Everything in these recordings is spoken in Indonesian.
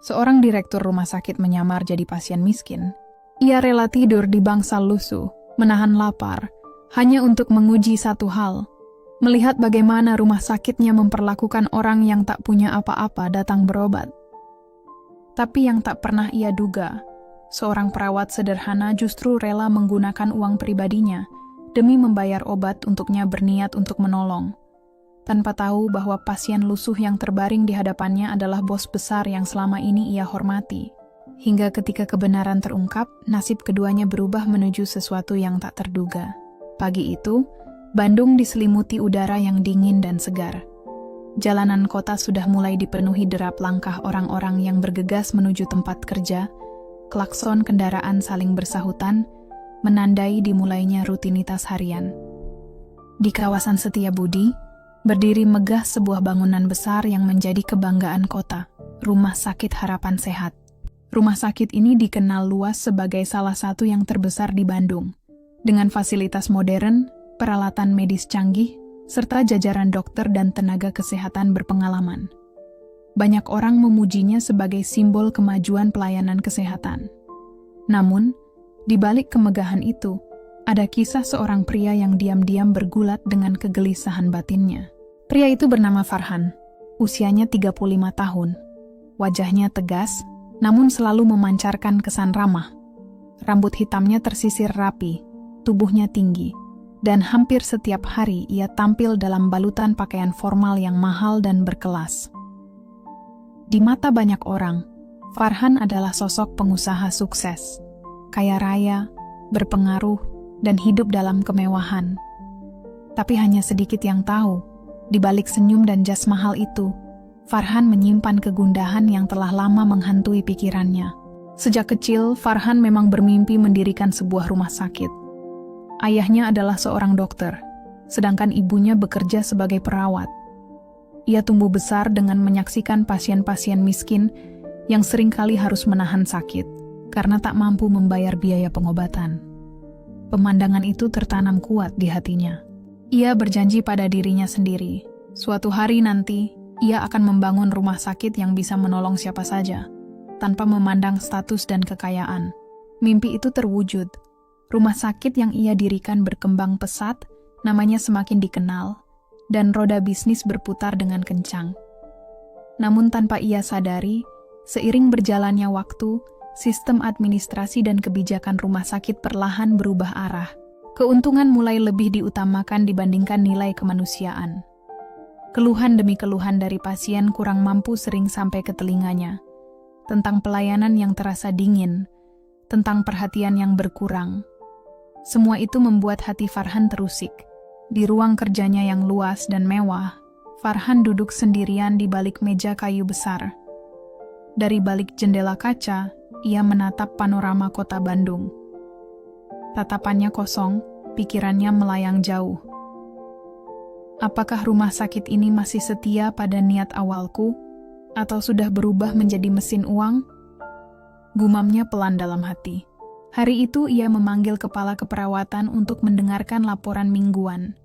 seorang direktur rumah sakit menyamar jadi pasien miskin. Ia rela tidur di bangsal lusuh, menahan lapar, hanya untuk menguji satu hal. Melihat bagaimana rumah sakitnya memperlakukan orang yang tak punya apa-apa datang berobat. Tapi yang tak pernah ia duga, seorang perawat sederhana justru rela menggunakan uang pribadinya demi membayar obat untuknya berniat untuk menolong. Tanpa tahu bahwa pasien lusuh yang terbaring di hadapannya adalah bos besar yang selama ini ia hormati. Hingga ketika kebenaran terungkap, nasib keduanya berubah menuju sesuatu yang tak terduga. Pagi itu, Bandung diselimuti udara yang dingin dan segar. Jalanan kota sudah mulai dipenuhi derap langkah orang-orang yang bergegas menuju tempat kerja. Klakson kendaraan saling bersahutan, menandai dimulainya rutinitas harian. Di kawasan Setiabudi, berdiri megah sebuah bangunan besar yang menjadi kebanggaan kota, Rumah Sakit Harapan Sehat. Rumah sakit ini dikenal luas sebagai salah satu yang terbesar di Bandung, dengan fasilitas modern, peralatan medis canggih, serta jajaran dokter dan tenaga kesehatan berpengalaman. Banyak orang memujinya sebagai simbol kemajuan pelayanan kesehatan. Namun, di balik kemegahan itu, ada kisah seorang pria yang diam-diam bergulat dengan kegelisahan batinnya. Pria itu bernama Farhan, usianya 35 tahun. Wajahnya tegas, namun selalu memancarkan kesan ramah. Rambut hitamnya tersisir rapi, tubuhnya tinggi, dan hampir setiap hari ia tampil dalam balutan pakaian formal yang mahal dan berkelas. Di mata banyak orang, Farhan adalah sosok pengusaha sukses, kaya raya, berpengaruh, dan hidup dalam kemewahan. Tapi hanya sedikit yang tahu, di balik senyum dan jas mahal itu, Farhan menyimpan kegundahan yang telah lama menghantui pikirannya. Sejak kecil, Farhan memang bermimpi mendirikan sebuah rumah sakit. Ayahnya adalah seorang dokter, sedangkan ibunya bekerja sebagai perawat. Ia tumbuh besar dengan menyaksikan pasien-pasien miskin yang seringkali harus menahan sakit karena tak mampu membayar biaya pengobatan. Pemandangan itu tertanam kuat di hatinya. Ia berjanji pada dirinya sendiri, suatu hari nanti ia akan membangun rumah sakit yang bisa menolong siapa saja, tanpa memandang status dan kekayaan. Mimpi itu terwujud. Rumah sakit yang ia dirikan berkembang pesat, namanya semakin dikenal, dan roda bisnis berputar dengan kencang. Namun tanpa ia sadari, seiring berjalannya waktu, sistem administrasi dan kebijakan rumah sakit perlahan berubah arah. Keuntungan mulai lebih diutamakan dibandingkan nilai kemanusiaan. Keluhan demi keluhan dari pasien kurang mampu sering sampai ke telinganya, tentang pelayanan yang terasa dingin, tentang perhatian yang berkurang. Semua itu membuat hati Farhan terusik. Di ruang kerjanya yang luas dan mewah, Farhan duduk sendirian di balik meja kayu besar. Dari balik jendela kaca, ia menatap panorama kota Bandung. Tatapannya kosong, pikirannya melayang jauh. Apakah rumah sakit ini masih setia pada niat awalku, atau sudah berubah menjadi mesin uang? Gumamnya pelan dalam hati. Hari itu ia memanggil kepala keperawatan untuk mendengarkan laporan mingguan.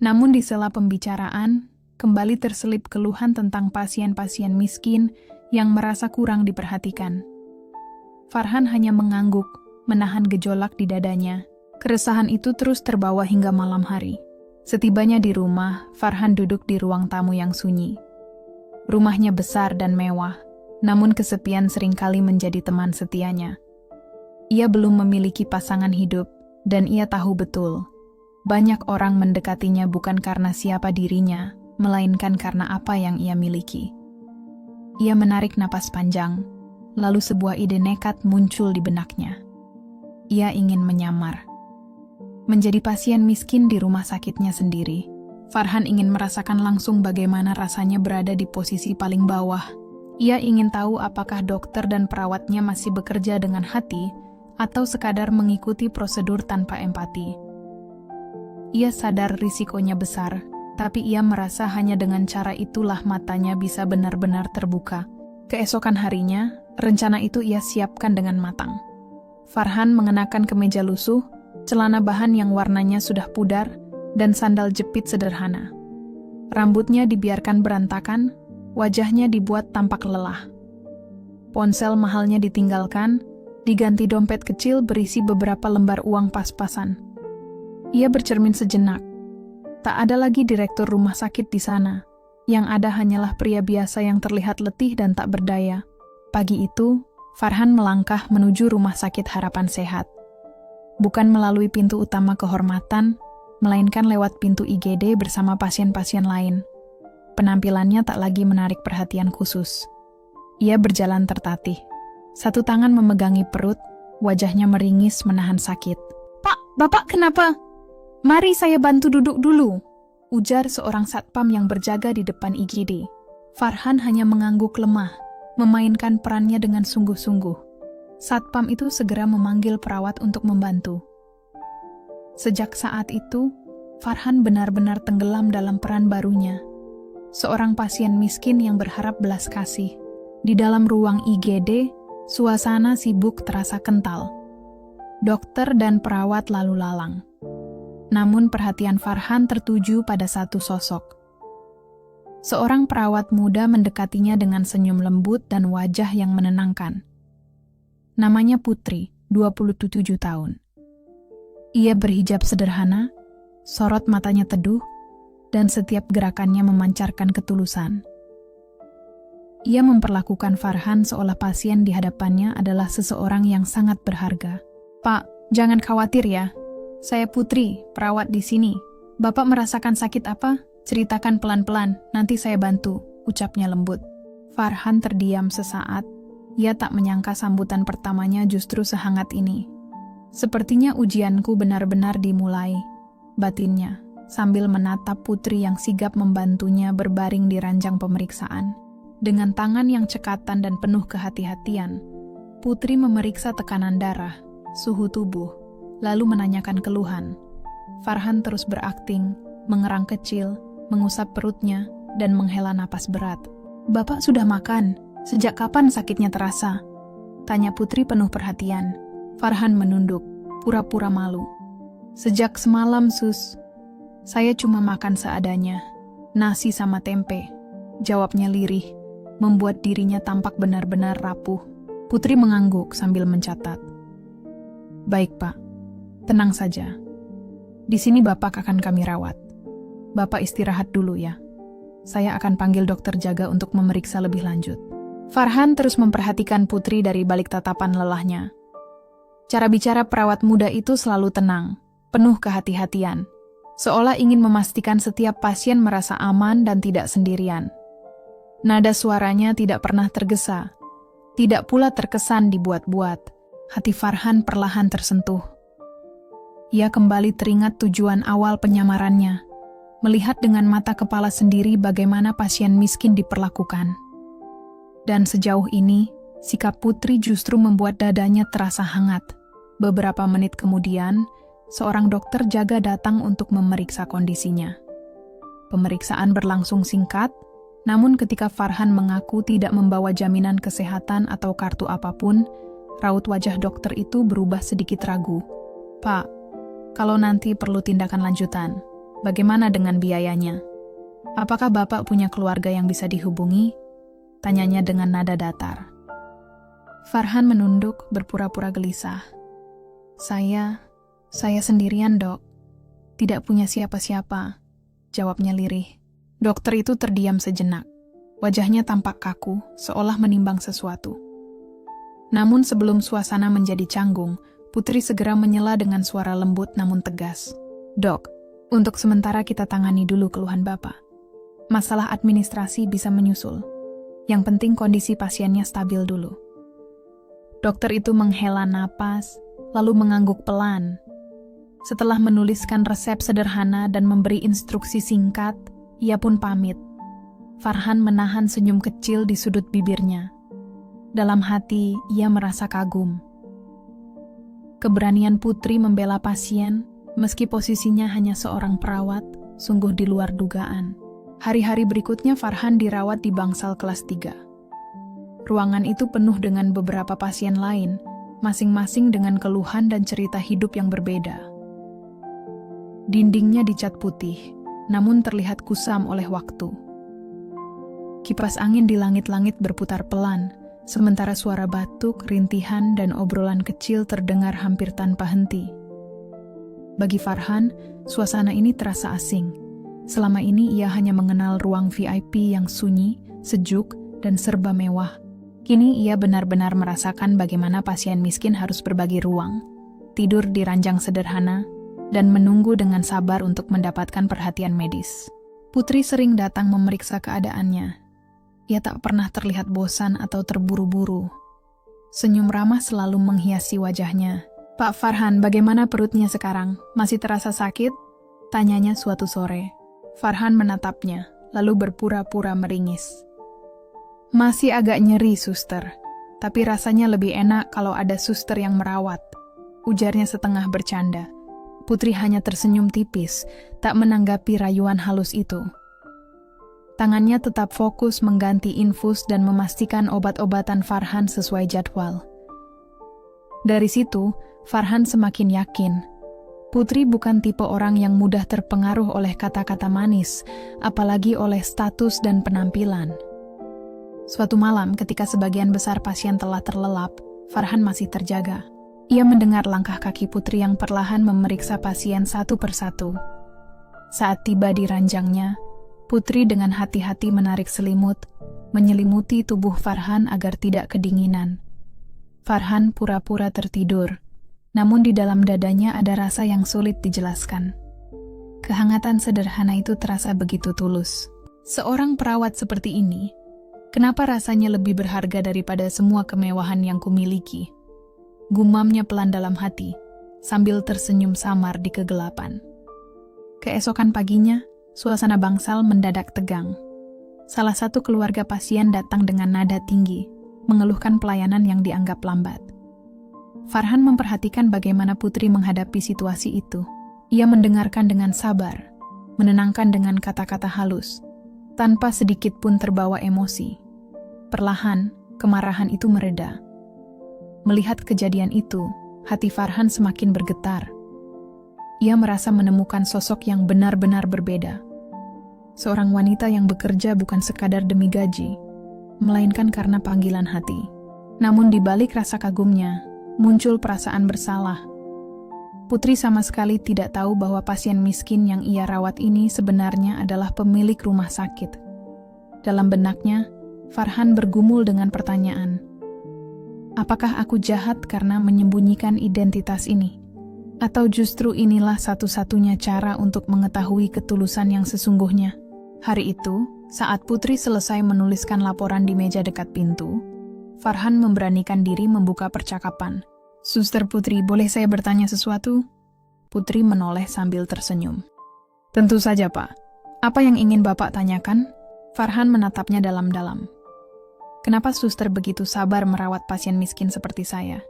Namun di sela pembicaraan, kembali terselip keluhan tentang pasien-pasien miskin yang merasa kurang diperhatikan. Farhan hanya mengangguk, menahan gejolak di dadanya. Keresahan itu terus terbawa hingga malam hari. Setibanya di rumah, Farhan duduk di ruang tamu yang sunyi. Rumahnya besar dan mewah, namun kesepian seringkali menjadi teman setianya. Ia belum memiliki pasangan hidup, dan ia tahu betul, banyak orang mendekatinya bukan karena siapa dirinya, melainkan karena apa yang ia miliki. Ia menarik napas panjang, lalu sebuah ide nekat muncul di benaknya. Ia ingin menyamar. Menjadi pasien miskin di rumah sakitnya sendiri. Farhan ingin merasakan langsung bagaimana rasanya berada di posisi paling bawah. Ia ingin tahu apakah dokter dan perawatnya masih bekerja dengan hati atau sekadar mengikuti prosedur tanpa empati. Ia sadar risikonya besar, tapi ia merasa hanya dengan cara itulah matanya bisa benar-benar terbuka. Keesokan harinya, rencana itu ia siapkan dengan matang. Farhan mengenakan kemeja lusuh, celana bahan yang warnanya sudah pudar, dan sandal jepit sederhana. Rambutnya dibiarkan berantakan, wajahnya dibuat tampak lelah. Ponsel mahalnya ditinggalkan, diganti dompet kecil berisi beberapa lembar uang pas-pasan. Ia bercermin sejenak. Tak ada lagi direktur rumah sakit di sana. Yang ada hanyalah pria biasa yang terlihat letih dan tak berdaya. Pagi itu, Farhan melangkah menuju rumah sakit Harapan Sehat. Bukan melalui pintu utama kehormatan, melainkan lewat pintu IGD bersama pasien-pasien lain. Penampilannya tak lagi menarik perhatian khusus. Ia berjalan tertatih. Satu tangan memegangi perut, wajahnya meringis menahan sakit. "Pak, Bapak kenapa?" "Mari saya bantu duduk dulu," ujar seorang satpam yang berjaga di depan IGD. Farhan hanya mengangguk lemah, memainkan perannya dengan sungguh-sungguh. Satpam itu segera memanggil perawat untuk membantu. Sejak saat itu, Farhan benar-benar tenggelam dalam peran barunya. Seorang pasien miskin yang berharap belas kasih. Di dalam ruang IGD, suasana sibuk terasa kental. Dokter dan perawat lalu lalang. Namun perhatian Farhan tertuju pada satu sosok. Seorang perawat muda mendekatinya dengan senyum lembut dan wajah yang menenangkan. Namanya Putri, 27 tahun. Ia berhijab sederhana, sorot matanya teduh, dan setiap gerakannya memancarkan ketulusan. Ia memperlakukan Farhan seolah pasien di hadapannya adalah seseorang yang sangat berharga. "Pak, jangan khawatir ya. Saya Putri, perawat di sini. Bapak merasakan sakit apa? Ceritakan pelan-pelan, nanti saya bantu," ucapnya lembut. Farhan terdiam sesaat. Ia tak menyangka sambutan pertamanya justru sehangat ini. "Sepertinya ujianku benar-benar dimulai," batinnya, sambil menatap Putri yang sigap membantunya berbaring di ranjang pemeriksaan. Dengan tangan yang cekatan dan penuh kehati-hatian, Putri memeriksa tekanan darah, suhu tubuh, lalu menanyakan keluhan. Farhan terus berakting, mengerang kecil, mengusap perutnya, dan menghela napas berat. "Bapak sudah makan? Sejak kapan sakitnya terasa?" tanya Putri penuh perhatian. Farhan menunduk, pura-pura malu. "Sejak semalam, Sus. Saya cuma makan seadanya, nasi sama tempe," jawabnya lirih, membuat dirinya tampak benar-benar rapuh. Putri mengangguk sambil mencatat. "Baik, Pak. Tenang saja. Di sini Bapak akan kami rawat. Bapak istirahat dulu ya. Saya akan panggil dokter jaga untuk memeriksa lebih lanjut." Farhan terus memperhatikan Putri dari balik tatapan lelahnya. Cara bicara perawat muda itu selalu tenang, penuh kehati-hatian, seolah ingin memastikan setiap pasien merasa aman dan tidak sendirian. Nada suaranya tidak pernah tergesa, tidak pula terkesan dibuat-buat. Hati Farhan perlahan tersentuh. Ia kembali teringat tujuan awal penyamarannya, melihat dengan mata kepala sendiri bagaimana pasien miskin diperlakukan. Dan sejauh ini, sikap Putri justru membuat dadanya terasa hangat. Beberapa menit kemudian, seorang dokter jaga datang untuk memeriksa kondisinya. Pemeriksaan berlangsung singkat, namun ketika Farhan mengaku tidak membawa jaminan kesehatan atau kartu apapun, raut wajah dokter itu berubah sedikit ragu. "Pak, kalau nanti perlu tindakan lanjutan, bagaimana dengan biayanya? Apakah Bapak punya keluarga yang bisa dihubungi?" tanyanya dengan nada datar. Farhan menunduk berpura-pura gelisah. Saya sendirian, Dok. Tidak punya siapa-siapa," jawabnya lirih. Dokter itu terdiam sejenak. Wajahnya tampak kaku, seolah menimbang sesuatu. Namun sebelum suasana menjadi canggung, Putri segera menyela dengan suara lembut namun tegas. "Dok, untuk sementara kita tangani dulu keluhan Bapak. Masalah administrasi bisa menyusul. Yang penting kondisi pasiennya stabil dulu." Dokter itu menghela napas, lalu mengangguk pelan. Setelah menuliskan resep sederhana dan memberi instruksi singkat, ia pun pamit. Farhan menahan senyum kecil di sudut bibirnya. Dalam hati, ia merasa kagum. Keberanian Putri membela pasien, meski posisinya hanya seorang perawat, sungguh di luar dugaan. Hari-hari berikutnya Farhan dirawat di bangsal kelas 3. Ruangan itu penuh dengan beberapa pasien lain, masing-masing dengan keluhan dan cerita hidup yang berbeda. Dindingnya dicat putih, namun terlihat kusam oleh waktu. Kipas angin di langit-langit berputar pelan, sementara suara batuk, rintihan, dan obrolan kecil terdengar hampir tanpa henti. Bagi Farhan, suasana ini terasa asing. Selama ini ia hanya mengenal ruang VIP yang sunyi, sejuk, dan serba mewah. Kini ia benar-benar merasakan bagaimana pasien miskin harus berbagi ruang, tidur di ranjang sederhana, dan menunggu dengan sabar untuk mendapatkan perhatian medis. Putri sering datang memeriksa keadaannya. Ia tak pernah terlihat bosan atau terburu-buru. Senyum ramah selalu menghiasi wajahnya. "Pak Farhan, bagaimana perutnya sekarang? Masih terasa sakit?" tanyanya suatu sore. Farhan menatapnya, lalu berpura-pura meringis. "Masih agak nyeri, suster. Tapi rasanya lebih enak kalau ada suster yang merawat," ujarnya setengah bercanda. Putri hanya tersenyum tipis, tak menanggapi rayuan halus itu. Tangannya tetap fokus mengganti infus dan memastikan obat-obatan Farhan sesuai jadwal. Dari situ, Farhan semakin yakin. Putri bukan tipe orang yang mudah terpengaruh oleh kata-kata manis, apalagi oleh status dan penampilan. Suatu malam, ketika sebagian besar pasien telah terlelap, Farhan masih terjaga. Ia mendengar langkah kaki Putri yang perlahan memeriksa pasien satu persatu. Saat tiba di ranjangnya, Putri dengan hati-hati menarik selimut, menyelimuti tubuh Farhan agar tidak kedinginan. Farhan pura-pura tertidur, namun di dalam dadanya ada rasa yang sulit dijelaskan. Kehangatan sederhana itu terasa begitu tulus. Seorang perawat seperti ini, kenapa rasanya lebih berharga daripada semua kemewahan yang kumiliki? Gumamnya pelan dalam hati, sambil tersenyum samar di kegelapan. Keesokan paginya, suasana bangsal mendadak tegang. Salah satu keluarga pasien datang dengan nada tinggi, mengeluhkan pelayanan yang dianggap lambat. Farhan memperhatikan bagaimana Putri menghadapi situasi itu. Ia mendengarkan dengan sabar, menenangkan dengan kata-kata halus, tanpa sedikit pun terbawa emosi. Perlahan, kemarahan itu mereda. Melihat kejadian itu, hati Farhan semakin bergetar. Ia merasa menemukan sosok yang benar-benar berbeda. Seorang wanita yang bekerja bukan sekadar demi gaji, melainkan karena panggilan hati. Namun di balik rasa kagumnya, muncul perasaan bersalah. Putri sama sekali tidak tahu bahwa pasien miskin yang ia rawat ini sebenarnya adalah pemilik rumah sakit. Dalam benaknya, Farhan bergumul dengan pertanyaan, apakah aku jahat karena menyembunyikan identitas ini? Atau justru inilah satu-satunya cara untuk mengetahui ketulusan yang sesungguhnya? Hari itu, saat Putri selesai menuliskan laporan di meja dekat pintu, Farhan memberanikan diri membuka percakapan. "Suster Putri, boleh saya bertanya sesuatu?" Putri menoleh sambil tersenyum. "Tentu saja, Pak. Apa yang ingin Bapak tanyakan?" Farhan menatapnya dalam-dalam. "Kenapa suster begitu sabar merawat pasien miskin seperti saya?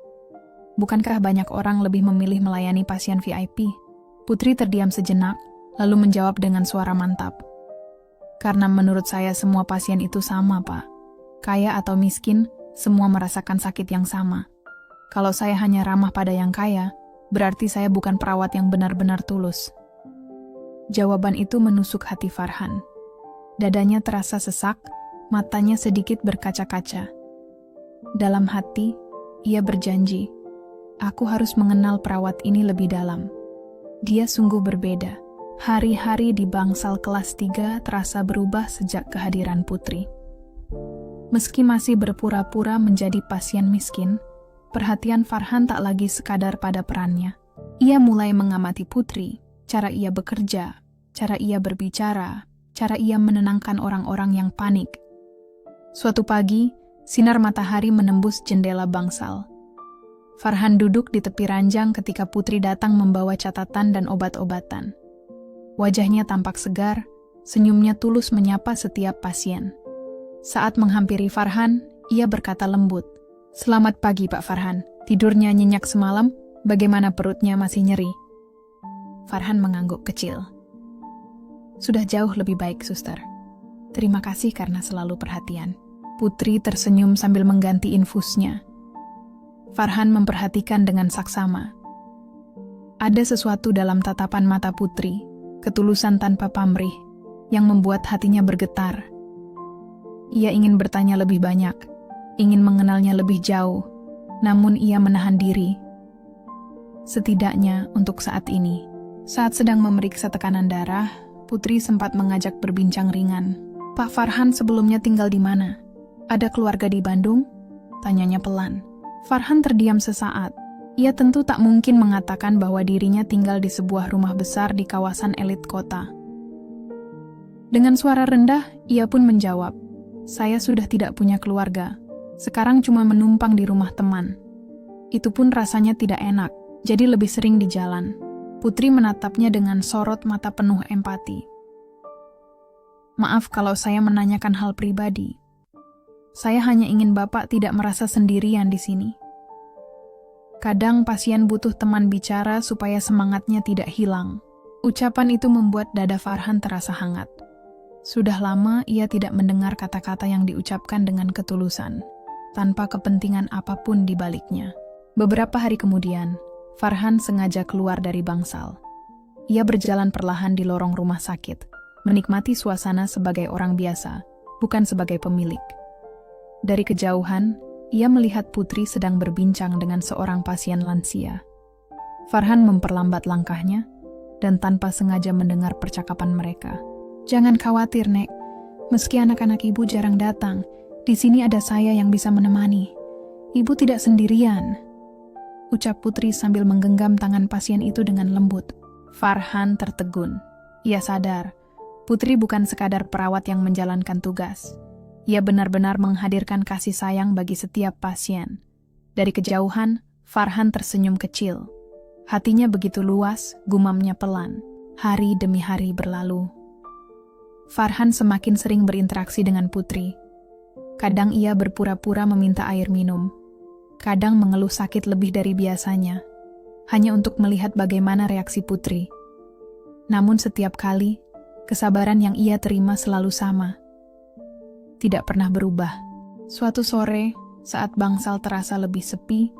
Bukankah banyak orang lebih memilih melayani pasien VIP?" Putri terdiam sejenak, lalu menjawab dengan suara mantap. "Karena menurut saya semua pasien itu sama, Pak. Kaya atau miskin, semua merasakan sakit yang sama. Kalau saya hanya ramah pada yang kaya, berarti saya bukan perawat yang benar-benar tulus." Jawaban itu menusuk hati Farhan. Dadanya terasa sesak, matanya sedikit berkaca-kaca. Dalam hati, ia berjanji, "Aku harus mengenal perawat ini lebih dalam." Dia sungguh berbeda. Hari-hari di bangsal kelas 3 terasa berubah sejak kehadiran Putri. Meski masih berpura-pura menjadi pasien miskin, perhatian Farhan tak lagi sekadar pada perannya. Ia mulai mengamati Putri, cara ia bekerja, cara ia berbicara, cara ia menenangkan orang-orang yang panik. Suatu pagi, sinar matahari menembus jendela bangsal. Farhan duduk di tepi ranjang ketika Putri datang membawa catatan dan obat-obatan. Wajahnya tampak segar, senyumnya tulus menyapa setiap pasien. Saat menghampiri Farhan, ia berkata lembut, "Selamat pagi, Pak Farhan. Tidurnya nyenyak semalam, bagaimana perutnya masih nyeri?" Farhan mengangguk kecil. "Sudah jauh lebih baik, suster. Terima kasih karena selalu perhatian." Putri tersenyum sambil mengganti infusnya. Farhan memperhatikan dengan saksama. Ada sesuatu dalam tatapan mata Putri, ketulusan tanpa pamrih, yang membuat hatinya bergetar. Ia ingin bertanya lebih banyak, ingin mengenalnya lebih jauh, namun ia menahan diri. Setidaknya untuk saat ini. Saat sedang memeriksa tekanan darah, Putri sempat mengajak berbincang ringan. "Pak Farhan sebelumnya tinggal di mana? Ada keluarga di Bandung?" tanyanya pelan. Farhan terdiam sesaat. Ia tentu tak mungkin mengatakan bahwa dirinya tinggal di sebuah rumah besar di kawasan elit kota. Dengan suara rendah, ia pun menjawab, "Saya sudah tidak punya keluarga. Sekarang cuma menumpang di rumah teman. Itu pun rasanya tidak enak, jadi lebih sering di jalan." Putri menatapnya dengan sorot mata penuh empati. "Maaf kalau saya menanyakan hal pribadi. Saya hanya ingin Bapak tidak merasa sendirian di sini. Kadang pasien butuh teman bicara supaya semangatnya tidak hilang." Ucapan itu membuat dada Farhan terasa hangat. Sudah lama ia tidak mendengar kata-kata yang diucapkan dengan ketulusan, tanpa kepentingan apapun di baliknya. Beberapa hari kemudian, Farhan sengaja keluar dari bangsal. Ia berjalan perlahan di lorong rumah sakit, menikmati suasana sebagai orang biasa, bukan sebagai pemilik. Dari kejauhan, ia melihat Putri sedang berbincang dengan seorang pasien lansia. Farhan memperlambat langkahnya dan tanpa sengaja mendengar percakapan mereka. "Jangan khawatir, Nek. Meski anak-anak ibu jarang datang, di sini ada saya yang bisa menemani. Ibu tidak sendirian," ucap Putri sambil menggenggam tangan pasien itu dengan lembut. Farhan tertegun. Ia sadar, Putri bukan sekadar perawat yang menjalankan tugas. Ia benar-benar menghadirkan kasih sayang bagi setiap pasien. Dari kejauhan, Farhan tersenyum kecil. Hatinya begitu luas, gumamnya pelan. Hari demi hari berlalu. Farhan semakin sering berinteraksi dengan Putri. Kadang ia berpura-pura meminta air minum. Kadang mengeluh sakit lebih dari biasanya, hanya untuk melihat bagaimana reaksi Putri. Namun setiap kali, kesabaran yang ia terima selalu sama. Tidak pernah berubah. Suatu sore, saat bangsal terasa lebih sepi,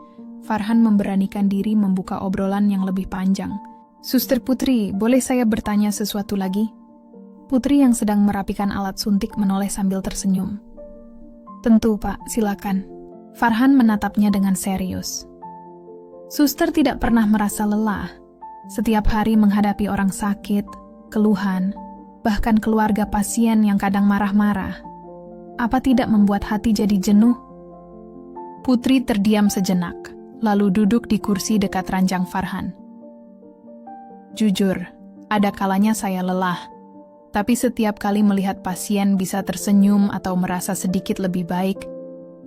Farhan memberanikan diri membuka obrolan yang lebih panjang. "Suster Putri, boleh saya bertanya sesuatu lagi?" Putri yang sedang merapikan alat suntik menoleh sambil tersenyum. "Tentu, Pak, silakan." Farhan menatapnya dengan serius. Suster tidak pernah merasa lelah. Setiap hari menghadapi orang sakit, keluhan, bahkan keluarga pasien yang kadang marah-marah. Apa tidak membuat hati jadi jenuh? Putri terdiam sejenak, lalu duduk di kursi dekat ranjang Farhan. "Jujur, ada kalanya saya lelah. Tapi setiap kali melihat pasien bisa tersenyum atau merasa sedikit lebih baik,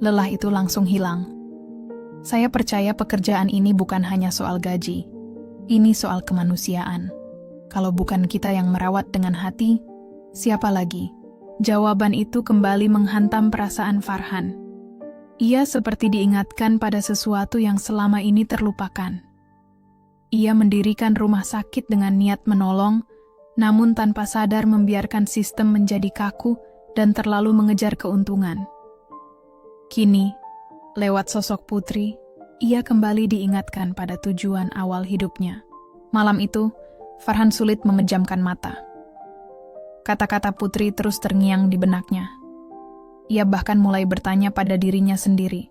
lelah itu langsung hilang. Saya percaya pekerjaan ini bukan hanya soal gaji. Ini soal kemanusiaan. Kalau bukan kita yang merawat dengan hati, siapa lagi?" Jawaban itu kembali menghantam perasaan Farhan. Ia seperti diingatkan pada sesuatu yang selama ini terlupakan. Ia mendirikan rumah sakit dengan niat menolong, namun tanpa sadar membiarkan sistem menjadi kaku dan terlalu mengejar keuntungan. Kini, lewat sosok Putri, ia kembali diingatkan pada tujuan awal hidupnya. Malam itu, Farhan sulit memejamkan mata. Kata-kata Putri terus terngiang di benaknya. Ia bahkan mulai bertanya pada dirinya sendiri.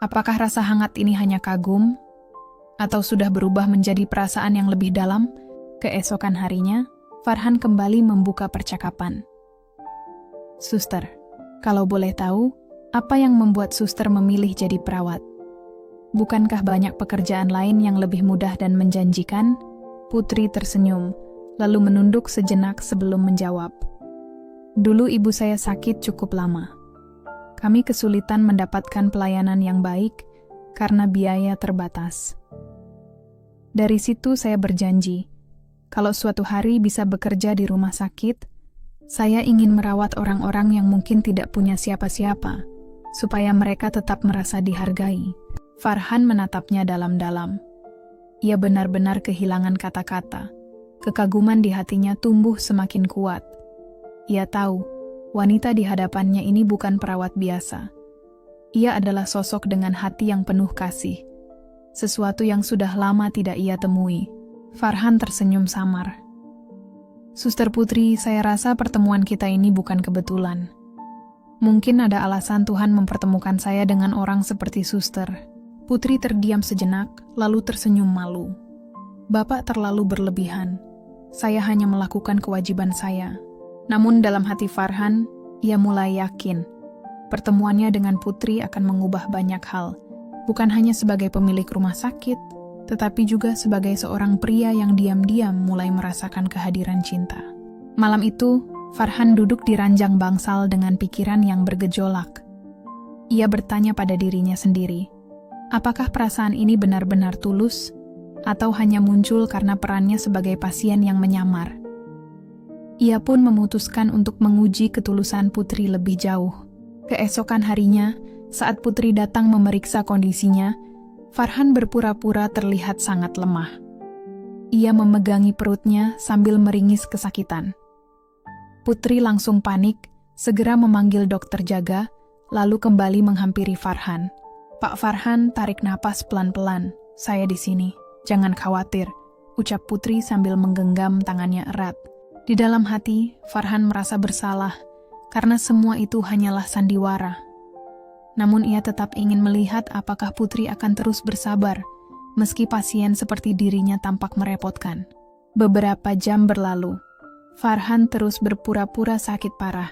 Apakah rasa hangat ini hanya kagum? Atau sudah berubah menjadi perasaan yang lebih dalam? Keesokan harinya, Farhan kembali membuka percakapan. "Suster, kalau boleh tahu, apa yang membuat suster memilih jadi perawat? Bukankah banyak pekerjaan lain yang lebih mudah dan menjanjikan?" Putri tersenyum, lalu menunduk sejenak sebelum menjawab. "Dulu ibu saya sakit cukup lama. Kami kesulitan mendapatkan pelayanan yang baik karena biaya terbatas. Dari situ saya berjanji, kalau suatu hari bisa bekerja di rumah sakit, saya ingin merawat orang-orang yang mungkin tidak punya siapa-siapa, supaya mereka tetap merasa dihargai." Farhan menatapnya dalam-dalam. Ia benar-benar kehilangan kata-kata. Kekaguman di hatinya tumbuh semakin kuat. Ia tahu, wanita di hadapannya ini bukan perawat biasa. Ia adalah sosok dengan hati yang penuh kasih. Sesuatu yang sudah lama tidak ia temui. Farhan tersenyum samar. "Suster Putri, saya rasa pertemuan kita ini bukan kebetulan. Mungkin ada alasan Tuhan mempertemukan saya dengan orang seperti suster. Putri terdiam sejenak, lalu tersenyum malu. Bapak terlalu berlebihan. Saya hanya melakukan kewajiban saya. Namun dalam hati Farhan, ia mulai yakin. Pertemuannya dengan Putri akan mengubah banyak hal. Bukan hanya sebagai pemilik rumah sakit, tetapi juga sebagai seorang pria yang diam-diam mulai merasakan kehadiran cinta. Malam itu, Farhan duduk di ranjang bangsal dengan pikiran yang bergejolak. Ia bertanya pada dirinya sendiri, apakah perasaan ini benar-benar tulus, atau hanya muncul karena perannya sebagai pasien yang menyamar? Ia pun memutuskan untuk menguji ketulusan Putri lebih jauh. Keesokan harinya, saat Putri datang memeriksa kondisinya, Farhan berpura-pura terlihat sangat lemah. Ia memegangi perutnya sambil meringis kesakitan. Putri langsung panik, segera memanggil dokter jaga, lalu kembali menghampiri Farhan. "Pak Farhan, tarik napas pelan-pelan. Saya di sini. Jangan khawatir," ucap Putri sambil menggenggam tangannya erat. Di dalam hati, Farhan merasa bersalah, karena semua itu hanyalah sandiwara. Namun ia tetap ingin melihat apakah Putri akan terus bersabar, meski pasien seperti dirinya tampak merepotkan. Beberapa jam berlalu. Farhan terus berpura-pura sakit parah.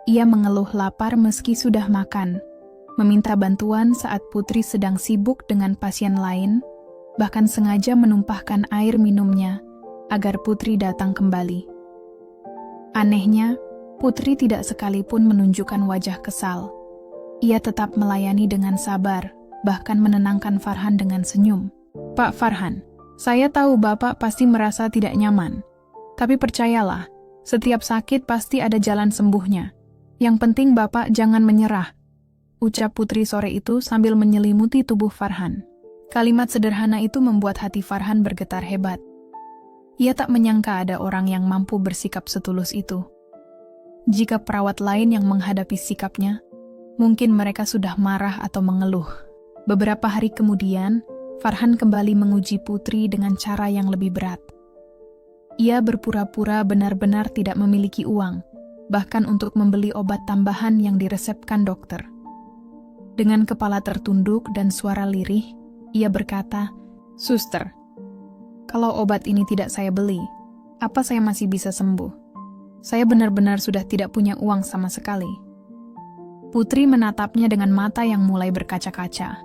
Ia mengeluh lapar meski sudah makan, meminta bantuan saat Putri sedang sibuk dengan pasien lain, bahkan sengaja menumpahkan air minumnya agar Putri datang kembali. Anehnya, Putri tidak sekalipun menunjukkan wajah kesal. Ia tetap melayani dengan sabar, bahkan menenangkan Farhan dengan senyum. "Pak Farhan, saya tahu Bapak pasti merasa tidak nyaman. Tapi percayalah, setiap sakit pasti ada jalan sembuhnya. Yang penting Bapak jangan menyerah," ucap Putri sore itu sambil menyelimuti tubuh Farhan. Kalimat sederhana itu membuat hati Farhan bergetar hebat. Ia tak menyangka ada orang yang mampu bersikap setulus itu. Jika perawat lain yang menghadapi sikapnya, mungkin mereka sudah marah atau mengeluh. Beberapa hari kemudian, Farhan kembali menguji Putri dengan cara yang lebih berat. Ia berpura-pura benar-benar tidak memiliki uang, bahkan untuk membeli obat tambahan yang diresepkan dokter. Dengan kepala tertunduk dan suara lirih, ia berkata, "Suster, kalau obat ini tidak saya beli, apa saya masih bisa sembuh? Saya benar-benar sudah tidak punya uang sama sekali." Putri menatapnya dengan mata yang mulai berkaca-kaca.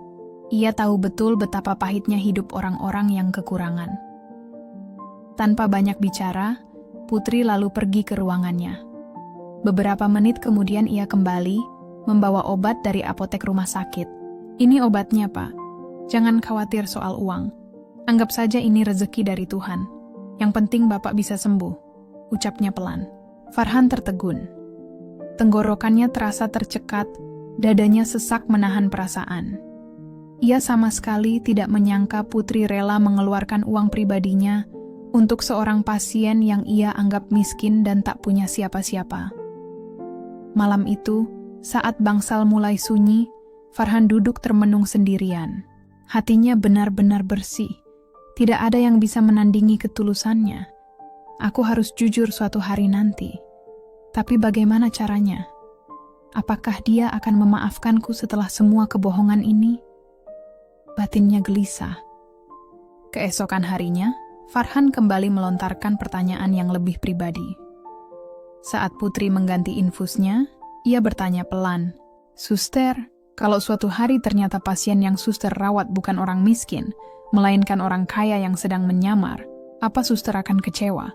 Ia tahu betul betapa pahitnya hidup orang-orang yang kekurangan. Tanpa banyak bicara, Putri lalu pergi ke ruangannya. Beberapa menit kemudian ia kembali, membawa obat dari apotek rumah sakit. "Ini obatnya, Pak. Jangan khawatir soal uang. Anggap saja ini rezeki dari Tuhan. Yang penting Bapak bisa sembuh," ucapnya pelan. Farhan tertegun. Tenggorokannya terasa tercekat, dadanya sesak menahan perasaan. Ia sama sekali tidak menyangka Putri rela mengeluarkan uang pribadinya untuk seorang pasien yang ia anggap miskin dan tak punya siapa-siapa. Malam itu, saat bangsal mulai sunyi, Farhan duduk termenung sendirian. Hatinya benar-benar bersih. Tidak ada yang bisa menandingi ketulusannya. Aku harus jujur suatu hari nanti. Tapi bagaimana caranya? Apakah dia akan memaafkanku setelah semua kebohongan ini? Batinnya gelisah. Keesokan harinya, Farhan kembali melontarkan pertanyaan yang lebih pribadi. Saat Putri mengganti infusnya, ia bertanya pelan, "Suster, kalau suatu hari ternyata pasien yang suster rawat bukan orang miskin, melainkan orang kaya yang sedang menyamar, apa suster akan kecewa?"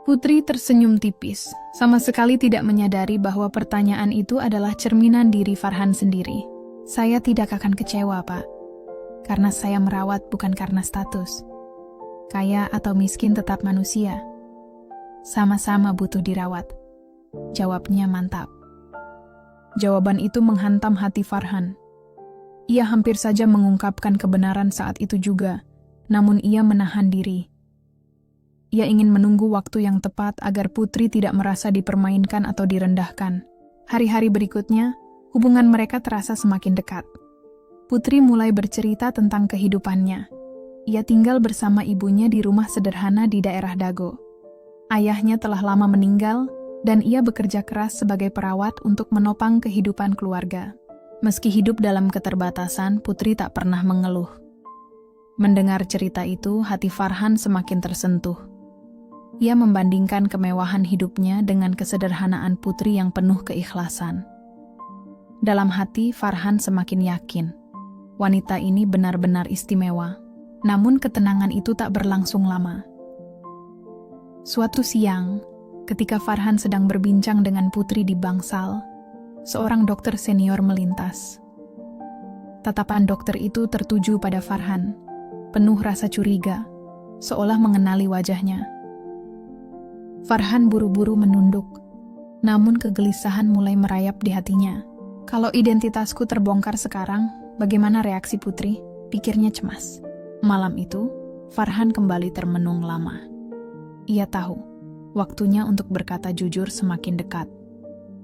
Putri tersenyum tipis, sama sekali tidak menyadari bahwa pertanyaan itu adalah cerminan diri Farhan sendiri. "Saya tidak akan kecewa, Pak. Karena saya merawat bukan karena status. Kaya atau miskin tetap manusia. Sama-sama butuh dirawat," jawabnya mantap. Jawaban itu menghantam hati Farhan. Ia hampir saja mengungkapkan kebenaran saat itu juga, namun ia menahan diri. Ia ingin menunggu waktu yang tepat agar Putri tidak merasa dipermainkan atau direndahkan. Hari-hari berikutnya, hubungan mereka terasa semakin dekat. Putri mulai bercerita tentang kehidupannya. Ia tinggal bersama ibunya di rumah sederhana di daerah Dago. Ayahnya telah lama meninggal, dan ia bekerja keras sebagai perawat untuk menopang kehidupan keluarga. Meski hidup dalam keterbatasan, Putri tak pernah mengeluh. Mendengar cerita itu, hati Farhan semakin tersentuh. Ia membandingkan kemewahan hidupnya dengan kesederhanaan Putri yang penuh keikhlasan. Dalam hati, Farhan semakin yakin, wanita ini benar-benar istimewa. Namun ketenangan itu tak berlangsung lama. Suatu siang, ketika Farhan sedang berbincang dengan Putri di bangsal, seorang dokter senior melintas. Tatapan dokter itu tertuju pada Farhan, penuh rasa curiga, seolah mengenali wajahnya. Farhan buru-buru menunduk, namun kegelisahan mulai merayap di hatinya. Kalau identitasku terbongkar sekarang, bagaimana reaksi Putri? Pikirnya cemas. Malam itu, Farhan kembali termenung lama. Ia tahu, waktunya untuk berkata jujur semakin dekat.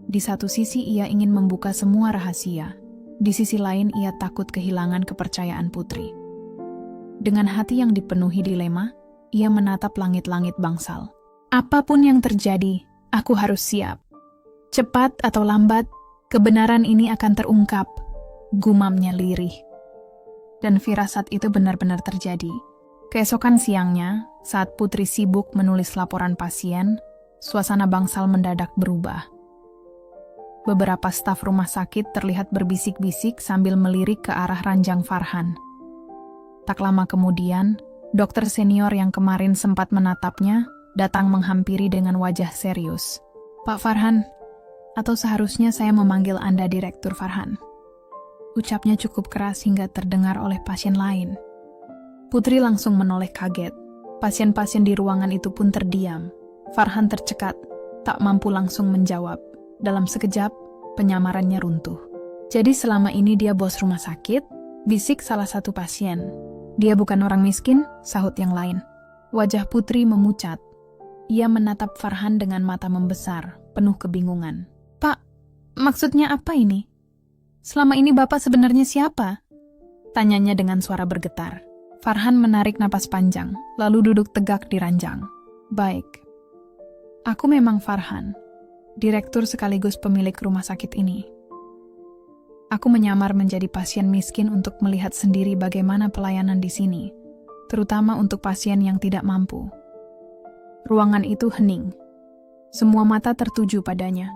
Di satu sisi ia ingin membuka semua rahasia, di sisi lain ia takut kehilangan kepercayaan Putri. Dengan hati yang dipenuhi dilema, ia menatap langit-langit bangsal. Apapun yang terjadi, aku harus siap. Cepat atau lambat, kebenaran ini akan terungkap, gumamnya lirih. Dan firasat itu benar-benar terjadi. Keesokan siangnya, saat Putri sibuk menulis laporan pasien, suasana bangsal mendadak berubah. Beberapa staf rumah sakit terlihat berbisik-bisik sambil melirik ke arah ranjang Farhan. Tak lama kemudian, dokter senior yang kemarin sempat menatapnya datang menghampiri dengan wajah serius. Pak Farhan, atau seharusnya saya memanggil Anda Direktur Farhan? Ucapnya cukup keras hingga terdengar oleh pasien lain. Putri langsung menoleh kaget. Pasien-pasien di ruangan itu pun terdiam. Farhan tercekat, tak mampu langsung menjawab. Dalam sekejap, penyamarannya runtuh. Jadi selama ini dia bos rumah sakit? Bisik salah satu pasien. Dia bukan orang miskin, sahut yang lain. Wajah Putri memucat. Ia menatap Farhan dengan mata membesar, penuh kebingungan. Pak, maksudnya apa ini? Selama ini Bapak sebenarnya siapa? Tanyanya dengan suara bergetar. Farhan menarik napas panjang, lalu duduk tegak di ranjang. Baik. Aku memang Farhan, direktur sekaligus pemilik rumah sakit ini. Aku menyamar menjadi pasien miskin untuk melihat sendiri bagaimana pelayanan di sini, terutama untuk pasien yang tidak mampu. Ruangan itu hening. Semua mata tertuju padanya.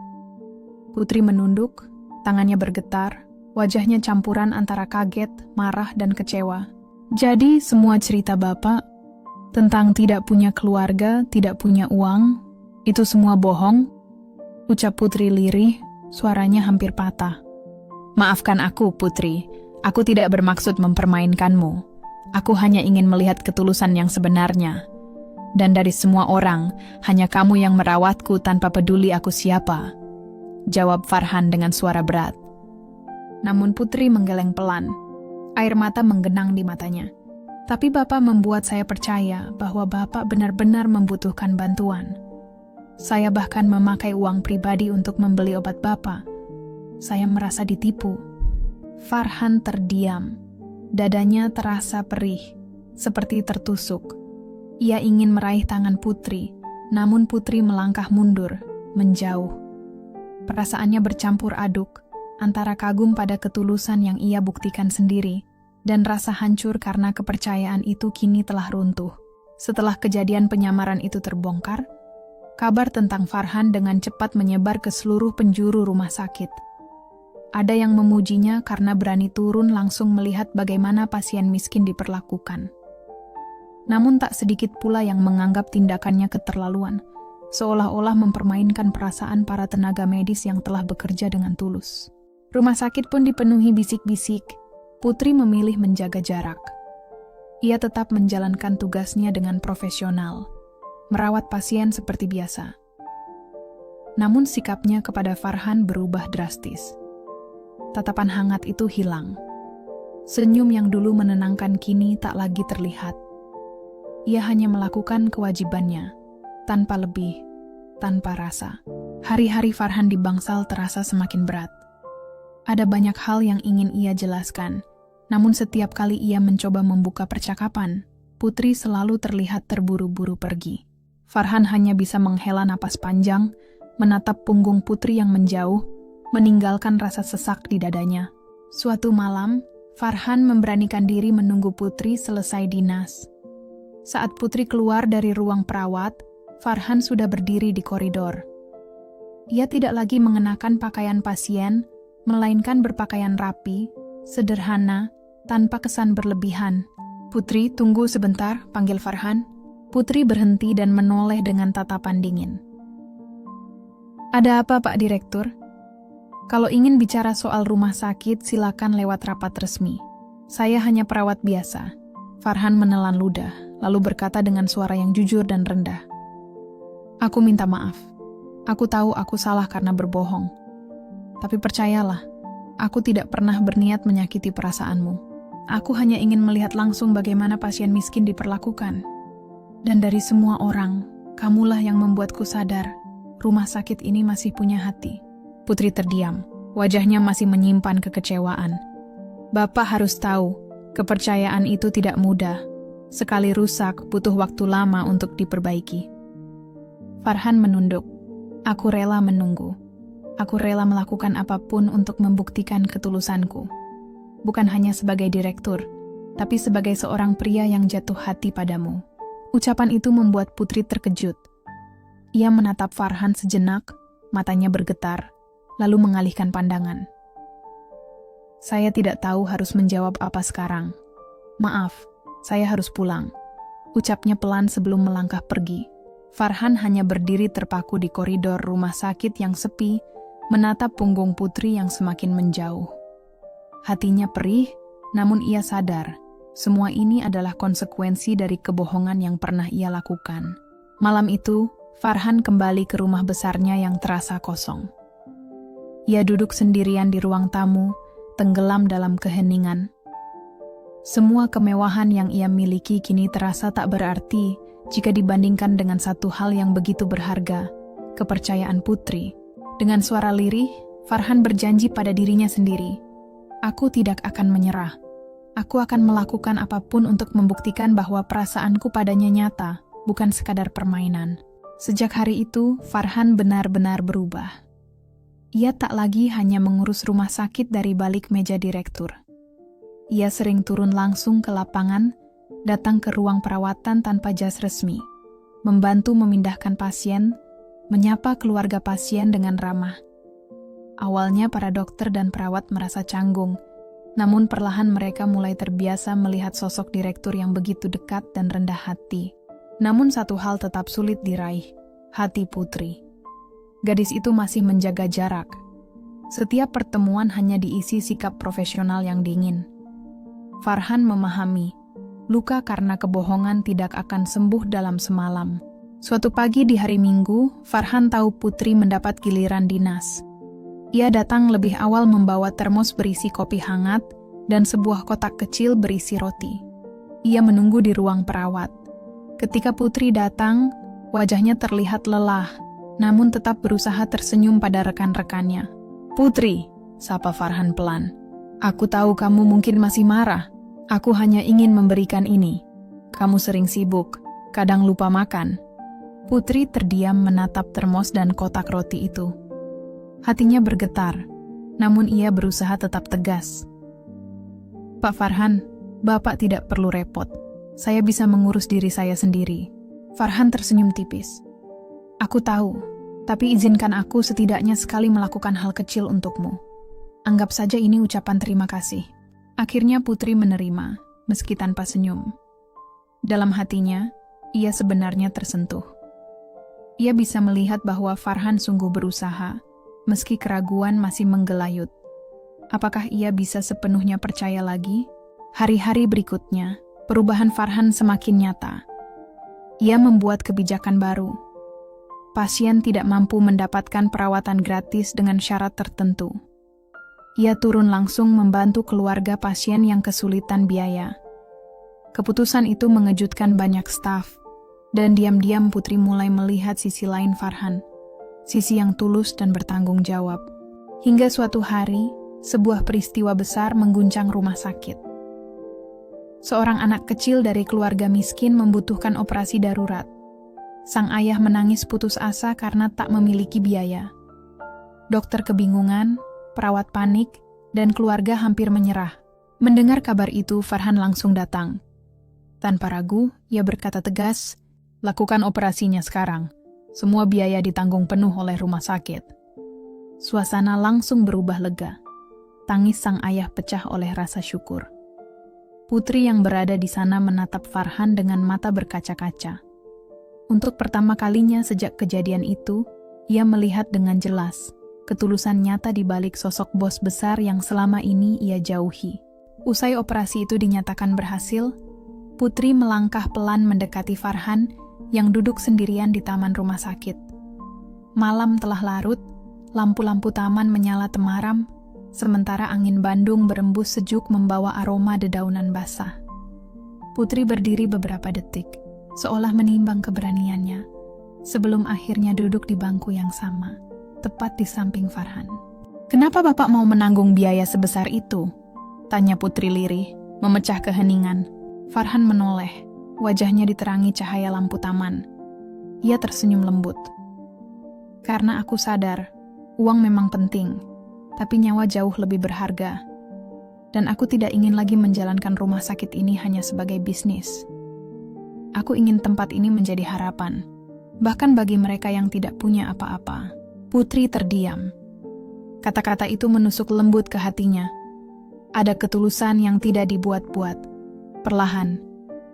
Putri menunduk, tangannya bergetar, wajahnya campuran antara kaget, marah, dan kecewa. Jadi semua cerita Bapak tentang tidak punya keluarga, tidak punya uang, itu semua bohong? Ucap Putri lirih, suaranya hampir patah. Maafkan aku, Putri. Aku tidak bermaksud mempermainkanmu. Aku hanya ingin melihat ketulusan yang sebenarnya. Dan dari semua orang, hanya kamu yang merawatku tanpa peduli aku siapa. Jawab Farhan dengan suara berat. Namun Putri menggeleng pelan. Air mata menggenang di matanya. Tapi Bapak membuat saya percaya bahwa Bapak benar-benar membutuhkan bantuan. Saya bahkan memakai uang pribadi untuk membeli obat Bapak. Saya merasa ditipu. Farhan terdiam. Dadanya terasa perih, seperti tertusuk. Ia ingin meraih tangan Putri, namun Putri melangkah mundur, menjauh. Perasaannya bercampur aduk, antara kagum pada ketulusan yang ia buktikan sendiri, dan rasa hancur karena kepercayaan itu kini telah runtuh. Setelah kejadian penyamaran itu terbongkar, kabar tentang Farhan dengan cepat menyebar ke seluruh penjuru rumah sakit. Ada yang memujinya karena berani turun langsung melihat bagaimana pasien miskin diperlakukan. Namun tak sedikit pula yang menganggap tindakannya keterlaluan, seolah-olah mempermainkan perasaan para tenaga medis yang telah bekerja dengan tulus. Rumah sakit pun dipenuhi bisik-bisik. Putri memilih menjaga jarak. Ia tetap menjalankan tugasnya dengan profesional, merawat pasien seperti biasa. Namun sikapnya kepada Farhan berubah drastis. Tatapan hangat itu hilang. Senyum yang dulu menenangkan kini tak lagi terlihat. Ia hanya melakukan kewajibannya, tanpa lebih, tanpa rasa. Hari-hari Farhan di bangsal terasa semakin berat. Ada banyak hal yang ingin ia jelaskan, namun setiap kali ia mencoba membuka percakapan, Putri selalu terlihat terburu-buru pergi. Farhan hanya bisa menghela napas panjang, menatap punggung Putri yang menjauh, meninggalkan rasa sesak di dadanya. Suatu malam, Farhan memberanikan diri menunggu Putri selesai dinas. Saat Putri keluar dari ruang perawat, Farhan sudah berdiri di koridor. Ia tidak lagi mengenakan pakaian pasien, melainkan berpakaian rapi, sederhana, tanpa kesan berlebihan. "Putri, tunggu sebentar," panggil Farhan. Putri berhenti dan menoleh dengan tatapan dingin. "Ada apa, Pak Direktur?" "Kalau ingin bicara soal rumah sakit, silakan lewat rapat resmi. Saya hanya perawat biasa." Farhan menelan ludah, lalu berkata dengan suara yang jujur dan rendah. "Aku minta maaf. Aku tahu aku salah karena berbohong. Tapi percayalah, aku tidak pernah berniat menyakiti perasaanmu. Aku hanya ingin melihat langsung bagaimana pasien miskin diperlakukan. Dan dari semua orang, kamulah yang membuatku sadar, rumah sakit ini masih punya hati." Putri terdiam, wajahnya masih menyimpan kekecewaan. "Bapak harus tahu, kepercayaan itu tidak mudah. Sekali rusak, butuh waktu lama untuk diperbaiki." Farhan menunduk. "Aku rela menunggu. Aku rela melakukan apapun untuk membuktikan ketulusanku. Bukan hanya sebagai direktur, tapi sebagai seorang pria yang jatuh hati padamu." Ucapan itu membuat Putri terkejut. Ia menatap Farhan sejenak, matanya bergetar, lalu mengalihkan pandangan. "Saya tidak tahu harus menjawab apa sekarang. Maaf, saya harus pulang," ucapnya pelan sebelum melangkah pergi. Farhan hanya berdiri terpaku di koridor rumah sakit yang sepi, menatap punggung Putri yang semakin menjauh. Hatinya perih, namun ia sadar, semua ini adalah konsekuensi dari kebohongan yang pernah ia lakukan. Malam itu, Farhan kembali ke rumah besarnya yang terasa kosong. Ia duduk sendirian di ruang tamu, tenggelam dalam keheningan. Semua kemewahan yang ia miliki kini terasa tak berarti jika dibandingkan dengan satu hal yang begitu berharga, kepercayaan Putri. Dengan suara lirih, Farhan berjanji pada dirinya sendiri, "Aku tidak akan menyerah. Aku akan melakukan apapun untuk membuktikan bahwa perasaanku padanya nyata, bukan sekadar permainan." Sejak hari itu, Farhan benar-benar berubah. Ia tak lagi hanya mengurus rumah sakit dari balik meja direktur. Ia sering turun langsung ke lapangan, datang ke ruang perawatan tanpa jas resmi, membantu memindahkan pasien, menyapa keluarga pasien dengan ramah. Awalnya para dokter dan perawat merasa canggung, namun perlahan mereka mulai terbiasa melihat sosok direktur yang begitu dekat dan rendah hati. Namun satu hal tetap sulit diraih, hati Putri. Gadis itu masih menjaga jarak. Setiap pertemuan hanya diisi sikap profesional yang dingin. Farhan memahami, luka karena kebohongan tidak akan sembuh dalam semalam. Suatu pagi di hari Minggu, Farhan tahu Putri mendapat giliran dinas. Ia datang lebih awal membawa termos berisi kopi hangat dan sebuah kotak kecil berisi roti. Ia menunggu di ruang perawat. Ketika Putri datang, wajahnya terlihat lelah, namun tetap berusaha tersenyum pada rekan-rekannya. "Putri," sapa Farhan pelan. "Aku tahu kamu mungkin masih marah. Aku hanya ingin memberikan ini. Kamu sering sibuk, kadang lupa makan." Putri terdiam menatap termos dan kotak roti itu. Hatinya bergetar, namun ia berusaha tetap tegas. "Pak Farhan, Bapak tidak perlu repot. Saya bisa mengurus diri saya sendiri." Farhan tersenyum tipis. "Aku tahu, tapi izinkan aku setidaknya sekali melakukan hal kecil untukmu. Anggap saja ini ucapan terima kasih." Akhirnya Putri menerima, meski tanpa senyum. Dalam hatinya, ia sebenarnya tersentuh. Ia bisa melihat bahwa Farhan sungguh berusaha, meski keraguan masih menggelayut. Apakah ia bisa sepenuhnya percaya lagi? Hari-hari berikutnya, perubahan Farhan semakin nyata. Ia membuat kebijakan baru. Pasien tidak mampu mendapatkan perawatan gratis dengan syarat tertentu. Ia turun langsung membantu keluarga pasien yang kesulitan biaya. Keputusan itu mengejutkan banyak staf, dan diam-diam Putri mulai melihat sisi lain Farhan, sisi yang tulus dan bertanggung jawab. Hingga suatu hari, sebuah peristiwa besar mengguncang rumah sakit. Seorang anak kecil dari keluarga miskin membutuhkan operasi darurat. Sang ayah menangis putus asa karena tak memiliki biaya. Dokter kebingungan, perawat panik, dan keluarga hampir menyerah. Mendengar kabar itu, Farhan langsung datang. Tanpa ragu, ia berkata tegas, "Lakukan operasinya sekarang. Semua biaya ditanggung penuh oleh rumah sakit." Suasana langsung berubah lega. Tangis sang ayah pecah oleh rasa syukur. Putri yang berada di sana menatap Farhan dengan mata berkaca-kaca. Untuk pertama kalinya sejak kejadian itu, ia melihat dengan jelas ketulusan nyata di balik sosok bos besar yang selama ini ia jauhi. Usai operasi itu dinyatakan berhasil, Putri melangkah pelan mendekati Farhan yang duduk sendirian di taman rumah sakit. Malam telah larut, lampu-lampu taman menyala temaram, sementara angin Bandung berembus sejuk membawa aroma dedaunan basah. Putri berdiri beberapa detik, seolah menimbang keberaniannya, sebelum akhirnya duduk di bangku yang sama, tepat di samping Farhan. "Kenapa Bapak mau menanggung biaya sebesar itu?" tanya Putri lirih, memecah keheningan. Farhan menoleh, wajahnya diterangi cahaya lampu taman. Ia tersenyum lembut. "Karena aku sadar, uang memang penting, tapi nyawa jauh lebih berharga. Dan aku tidak ingin lagi menjalankan rumah sakit ini hanya sebagai bisnis. Aku ingin tempat ini menjadi harapan, bahkan bagi mereka yang tidak punya apa-apa." Putri terdiam. Kata-kata itu menusuk lembut ke hatinya. Ada ketulusan yang tidak dibuat-buat. Perlahan,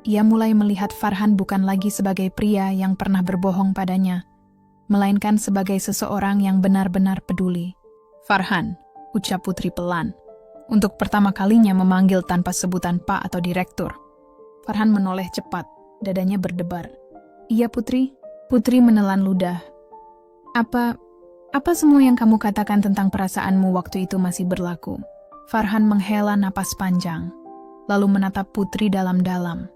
ia mulai melihat Farhan bukan lagi sebagai pria yang pernah berbohong padanya, melainkan sebagai seseorang yang benar-benar peduli. "Farhan," ucap Putri pelan, untuk pertama kalinya memanggil tanpa sebutan Pak atau Direktur. Farhan menoleh cepat, dadanya berdebar. "Iya Putri." Putri menelan ludah. Apa semua yang kamu katakan tentang perasaanmu waktu itu masih berlaku?" Farhan menghela napas panjang, lalu menatap Putri dalam-dalam.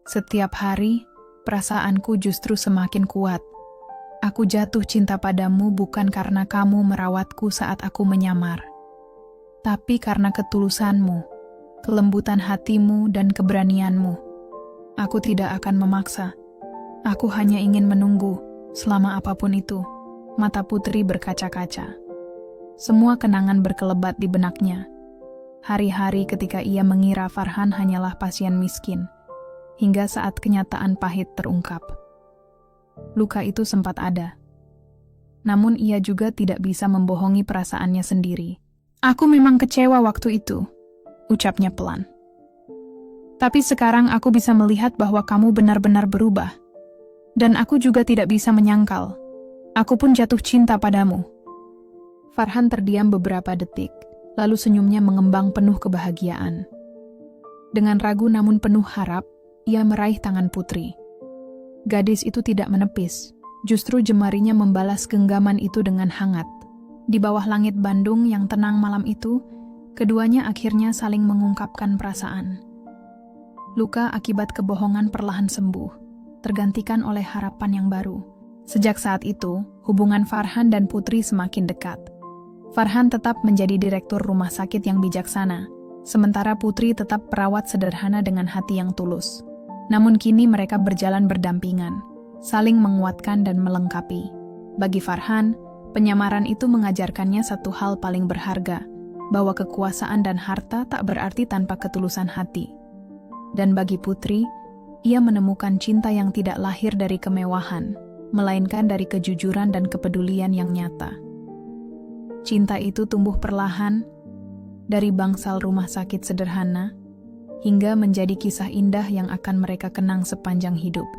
"Setiap hari, perasaanku justru semakin kuat. Aku jatuh cinta padamu bukan karena kamu merawatku saat aku menyamar, tapi karena ketulusanmu, kelembutan hatimu, dan keberanianmu. Aku tidak akan memaksa. Aku hanya ingin menunggu, selama apapun itu." Mata Putri berkaca-kaca. Semua kenangan berkelebat di benaknya. Hari-hari ketika ia mengira Farhan hanyalah pasien miskin, hingga saat kenyataan pahit terungkap. Luka itu sempat ada. Namun ia juga tidak bisa membohongi perasaannya sendiri. "Aku memang kecewa waktu itu," ucapnya pelan. "Tapi sekarang aku bisa melihat bahwa kamu benar-benar berubah. Dan aku juga tidak bisa menyangkal. Aku pun jatuh cinta padamu." Farhan terdiam beberapa detik, lalu senyumnya mengembang penuh kebahagiaan. Dengan ragu namun penuh harap, ia meraih tangan Putri. Gadis itu tidak menepis, justru jemarinya membalas genggaman itu dengan hangat. Di bawah langit Bandung yang tenang malam itu, keduanya akhirnya saling mengungkapkan perasaan. Luka akibat kebohongan perlahan sembuh, tergantikan oleh harapan yang baru. Sejak saat itu, hubungan Farhan dan Putri semakin dekat. Farhan tetap menjadi direktur rumah sakit yang bijaksana, sementara Putri tetap perawat sederhana dengan hati yang tulus. Namun kini mereka berjalan berdampingan, saling menguatkan dan melengkapi. Bagi Farhan, penyamaran itu mengajarkannya satu hal paling berharga, bahwa kekuasaan dan harta tak berarti tanpa ketulusan hati. Dan bagi Putri, ia menemukan cinta yang tidak lahir dari kemewahan, melainkan dari kejujuran dan kepedulian yang nyata. Cinta itu tumbuh perlahan, dari bangsal rumah sakit sederhana, hingga menjadi kisah indah yang akan mereka kenang sepanjang hidup.